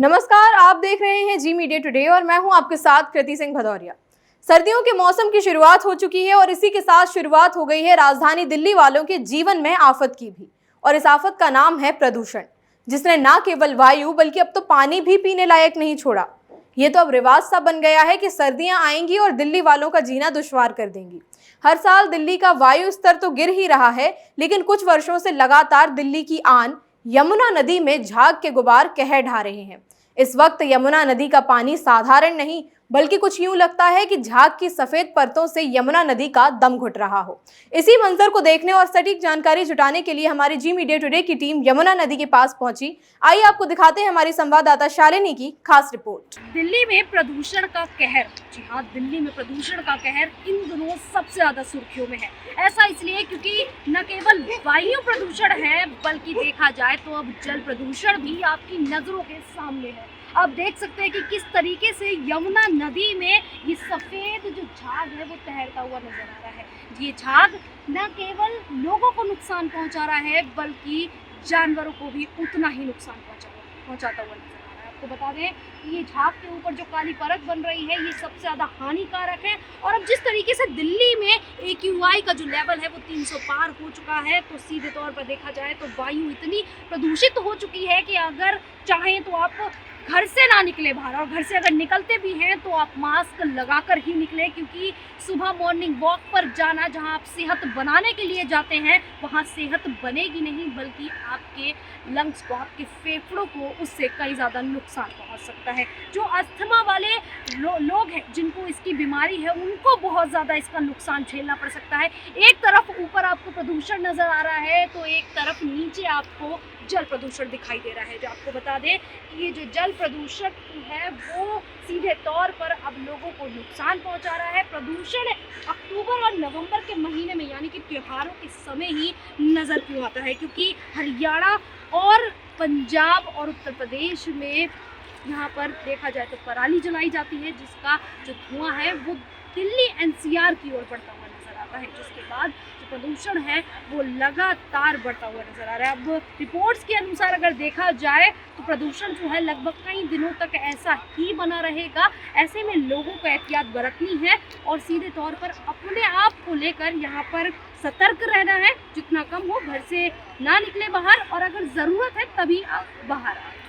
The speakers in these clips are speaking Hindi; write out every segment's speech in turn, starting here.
नमस्कार, आप देख रहे हैं जी मीडिया टुडे और मैं हूं आपके साथ कृति सिंह भदौरिया। सर्दियों के मौसम की शुरुआत हो चुकी है और इसी के साथ शुरुआत हो गई है राजधानी दिल्ली वालों के जीवन में आफत की भी। और इस आफत का नाम है प्रदूषण, जिसने न केवल वायु बल्कि अब तो पानी भी पीने लायक नहीं छोड़ा। ये तो अब रिवाज सा बन गया है कि सर्दियां आएंगी और दिल्ली वालों का जीना दुश्वार कर देंगी। हर साल दिल्ली का वायु स्तर तो गिर ही रहा है, लेकिन कुछ वर्षों से लगातार दिल्ली की आन यमुना नदी में झाग के गुबार कहर ढा रहे हैं। इस वक्त यमुना नदी का पानी साधारण नहीं, बल्कि कुछ यूं लगता है कि झाग की सफेद परतों से यमुना नदी का दम घुट रहा हो। इसी मंजर को देखने और सटीक जानकारी जुटाने के लिए हमारी जी मीडिया टुडे की टीम यमुना नदी के पास पहुंची। आइए आपको दिखाते हैं हमारी संवाददाता शालिनी की खास रिपोर्ट। दिल्ली में प्रदूषण का कहर, जी हाँ, दिल्ली में प्रदूषण का कहर इन दिनों सबसे ज्यादा सुर्खियों में है। ऐसा इसलिए क्योंकि न केवल वायु प्रदूषण है, बल्कि देखा जाए तो अब जल प्रदूषण भी आपकी नजरों के सामने है। आप देख सकते हैं कि किस तरीके से यमुना नदी में ये सफ़ेद जो झाग है वो तैरता हुआ नजर आ रहा है। ये झाग न केवल लोगों को नुकसान पहुंचा रहा है, बल्कि जानवरों को भी उतना ही नुकसान पहुंचाता हुआ नजर आ रहा है। आपको बता दें कि ये झाग के ऊपर जो काली परत बन रही है, ये सबसे ज़्यादा हानिकारक है। और अब जिस तरीके से दिल्ली में AQI का जो लेवल है वो 300 पार हो चुका है, तो सीधे तौर पर देखा जाए तो वायु इतनी प्रदूषित हो चुकी है कि अगर चाहें तो आप घर से ना निकले बाहर, और घर से अगर निकलते भी हैं तो आप मास्क लगाकर ही निकलें, क्योंकि सुबह मॉर्निंग वॉक पर जाना, जहां आप सेहत बनाने के लिए जाते हैं, वहां सेहत बनेगी नहीं, बल्कि आपके लंग्स को, आपके फेफड़ों को उससे कई ज़्यादा नुकसान पहुंच सकता है। जो अस्थमा वाले लोग हैं, जिनको इसकी बीमारी है, उनको बहुत ज़्यादा इसका नुकसान झेलना पड़ सकता है। एक तरफ ऊपर आपको प्रदूषण नज़र आ रहा है, तो एक तरफ नीचे आपको जल प्रदूषण दिखाई दे रहा है। जो आपको बता दें कि ये जो जल प्रदूषण है वो सीधे तौर पर अब लोगों को नुकसान पहुंचा रहा है। प्रदूषण अक्टूबर और नवंबर के महीने में, यानी कि त्योहारों के समय ही नज़र क्यों आता है, क्योंकि हरियाणा और पंजाब और उत्तर प्रदेश में यहाँ पर देखा जाए तो पराली जलाई जाती है, जिसका जो धुआं है वो दिल्ली NCR की ओर बढ़ता हुआ नजर आता है, जिसके बाद जो प्रदूषण है वो लगातार बढ़ता हुआ नजर आ रहा है। अब रिपोर्ट्स के अनुसार अगर देखा जाए तो प्रदूषण जो है लगभग कई दिनों तक ऐसा ही बना रहेगा। ऐसे में लोगों को एहतियात बरतनी है और सीधे तौर पर अपने आप को लेकर यहाँ पर सतर्क रहना है। जितना कम हो घर से ना निकले बाहर, और अगर ज़रूरत है तभी आप बाहर आए।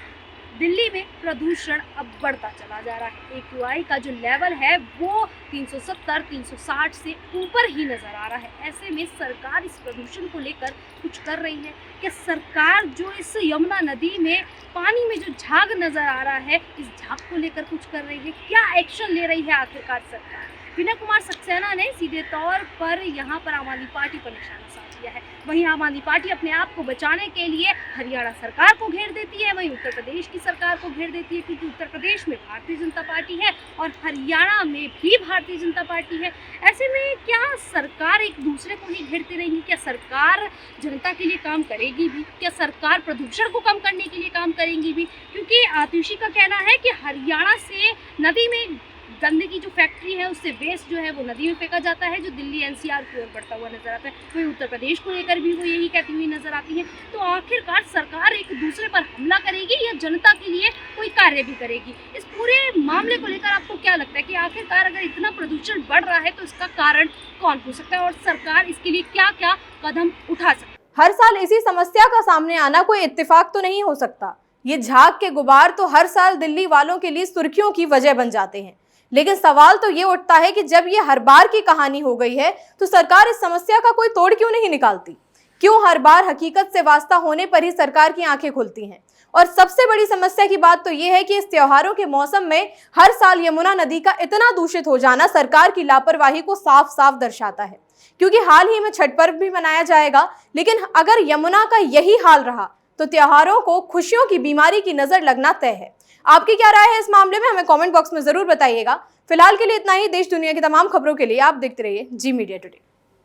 दिल्ली में प्रदूषण अब बढ़ता चला जा रहा है। AQI का जो लेवल है वो 370, 360 से ऊपर ही नज़र आ रहा है। ऐसे में सरकार इस प्रदूषण को लेकर कुछ कर रही है कि सरकार जो इस यमुना नदी में पानी में जो झाग नज़र आ रहा है, इस झाग को लेकर कुछ कर रही है? क्या एक्शन ले रही है आखिरकार सरकार? विनय कुमार सक्सेना ने सीधे तौर पर यहाँ पर आम आदमी पार्टी पर निशाना साध दिया है। वहीं आम आदमी पार्टी अपने आप को बचाने के लिए हरियाणा सरकार को घेर देती है, वहीं उत्तर प्रदेश की सरकार को घेर देती है, क्योंकि उत्तर प्रदेश में भारतीय जनता पार्टी है और हरियाणा में भी भारतीय जनता पार्टी है। ऐसे में क्या सरकार एक दूसरे को ही घेरती रहेंगी? क्या सरकार जनता के लिए काम करेगी भी? क्या सरकार प्रदूषण को कम करने के लिए काम करेंगी भी? क्योंकि आतिशी का कहना है कि हरियाणा से नदी में गंदगी जो फैक्ट्री है उससे वेस्ट जो है वो नदी में फेंका जाता है, जो दिल्ली NCR की ओर बढ़ता हुआ नजर आता है। वहीं उत्तर प्रदेश को लेकर भी वो यही कहती हुई नजर आती है। तो आखिरकार सरकार एक दूसरे पर हमला करेगी या जनता के लिए कोई कार्य भी करेगी? इस पूरे मामले को लेकर आपको क्या लगता है कि आखिरकार अगर इतना प्रदूषण बढ़ रहा है तो इसका कारण कौन हो सकता है, और सरकार इसके लिए क्या क्या कदम उठा सकती है? हर साल इसी समस्या का सामने आना कोई इत्तेफाक तो नहीं हो सकता। ये झाग के गुबार तो हर साल दिल्ली वालों के लिए सुर्खियों की वजह बन जाते हैं। लेकिन सवाल तो ये उठता है कि जब ये हर बार की कहानी हो गई है तो सरकार इस समस्या का कोई तोड़ क्यों नहीं निकालती? क्यों हर बार हकीकत से वास्ता होने पर ही सरकार की आंखें खुलती हैं? और सबसे बड़ी समस्या की बात तो ये है कि इस त्योहारों के मौसम में हर साल यमुना नदी का इतना दूषित हो जाना सरकार की लापरवाही को साफ साफ दर्शाता है। क्योंकि हाल ही में छठ पर्व भी मनाया जाएगा, लेकिन अगर यमुना का यही हाल रहा तो त्योहारों को खुशियों की बीमारी की नजर लगना तय है। आपकी क्या राय है इस मामले में? हमें कमेंट बॉक्स में जरूर बताइएगा। फिलहाल के लिए इतना ही। देश दुनिया की तमाम खबरों के लिए आप देखते रहिए जी मीडिया टुडे।